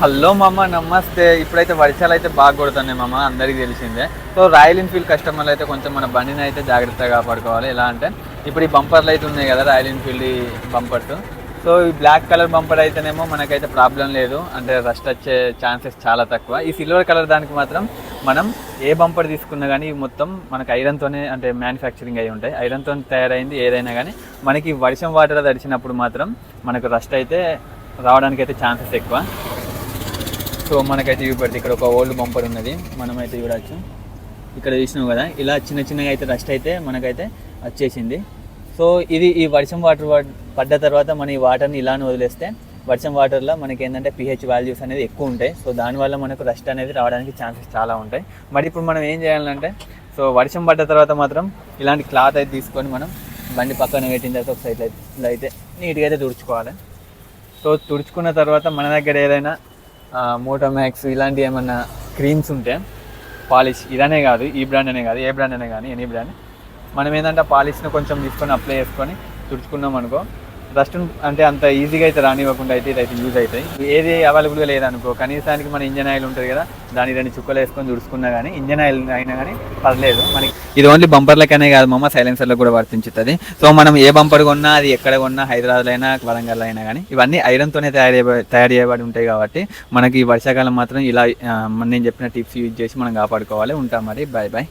Hello మామ, నమస్తే. ఇప్పుడైతే వర్షాలు అయితే బాగా కొడుతున్నాయి మామ, అందరికీ తెలిసిందే. సో రాయల్ ఎన్ఫీల్డ్ కస్టమర్లు అయితే కొంచెం మన బండిని అయితే జాగ్రత్తగా కాపాడుకోవాలి. ఎలా అంటే ఇప్పుడు ఈ బంపర్లు అయితే ఉన్నాయి కదా, రాయల్ ఎన్ఫీల్డ్ బంపర్స్. సో ఈ బ్లాక్ కలర్ బంపర్ అయితేనేమో మనకైతే ప్రాబ్లం లేదు, అంటే రస్ట్ వచ్చే ఛాన్సెస్ చాలా తక్కువ. ఈ సిల్వర్ కలర్ దానికి మాత్రం మనం ఏ బంపర్ తీసుకున్నా కానీ మొత్తం మనకు ఐరన్తోనే అంటే మ్యానుఫ్యాక్చరింగ్ అయి ఉంటాయి. ఐరన్తో తయారైంది ఏదైనా కానీ మనకి వర్షం వాటర్ తడిచినప్పుడు మాత్రం మనకు రస్ట్ అయితే రావడానికి అయితే ఛాన్సెస్ ఎక్కువ. సో మనకైతే చూపెడితే ఇక్కడ ఒక ఓల్డ్ బంపర్ ఉన్నది, మనమైతే చూడవచ్చు. ఇక్కడ చూసినాం కదా, ఇలా చిన్న చిన్నగా అయితే రస్ట్ అయితే మనకైతే వచ్చేసింది. సో ఇది ఈ వర్షం వాటర్ పడ్డ తర్వాత మన ఈ వాటర్ని ఇలానే వదిలేస్తే వర్షం వాటర్లో మనకి ఏంటంటే pH వాల్యూస్ అనేది ఎక్కువ ఉంటాయి. సో దానివల్ల మనకు రస్ట్ అనేది రావడానికి ఛాన్సెస్ చాలా ఉంటాయి. మరి ఇప్పుడు మనం ఏం చేయాలంటే, సో వర్షం పడ్డ తర్వాత మాత్రం ఇలాంటి క్లాత్ అయితే తీసుకొని మనం బండి పక్కన పెట్టిన తర్వాత ఒక సైడ్ ఇలా అయితే నీట్గా అయితే తుడుచుకోవాలి. సో తుడుచుకున్న తర్వాత మన దగ్గర ఏదైనా మోటోమ్యాక్స్ ఇలాంటి ఏమన్నా క్రీమ్స్ ఉంటే పాలిష్, ఇదనే కాదు ఈ బ్రాండ్ అనే కాదు, ఏ బ్రాండ్ అనే కానీ ఎనీ బ్రాండ్, మనం ఏంటంటే పాలిష్ను కొంచెం తీసుకొని అప్లై చేసుకొని తుడుచుకున్నాం అనుకో, డస్ట్ అంటే అంత ఈజీగా అయితే రానివ్వకుండా అయితే ఇదైతే యూజ్ అవుతాయి. ఏది అవైలబుల్గా లేదనుకో, కనీసానికి మన ఇంజన్ ఆయిల్ ఉంటుంది కదా, దాని 2 చుక్కలు వేసుకొని తుడుచుకున్నా కానీ ఇంజన్ ఆయిల్ అయినా కానీ పర్లేదు మనకి. ఇది ఓన్లీ బంపర్లకనే కాదు మామ, సైలెన్సర్లో కూడా వర్తించుతుంది. సో మనం ఏ బంపర్ కొన్నా, అది ఎక్కడ కొన్నా, హైదరాబాద్లో అయినా వరంగల్లో అయినా కానీ ఇవన్నీ ఐరన్తోనే తయారు చేయబడి ఉంటాయి. కాబట్టి మనకి ఈ వర్షాకాలం మాత్రం ఇలా నేను చెప్పిన టిప్స్ యూజ్ చేసి మనం కాపాడుకోవాలి. ఉంటాం మరి, బాయ్ బాయ్.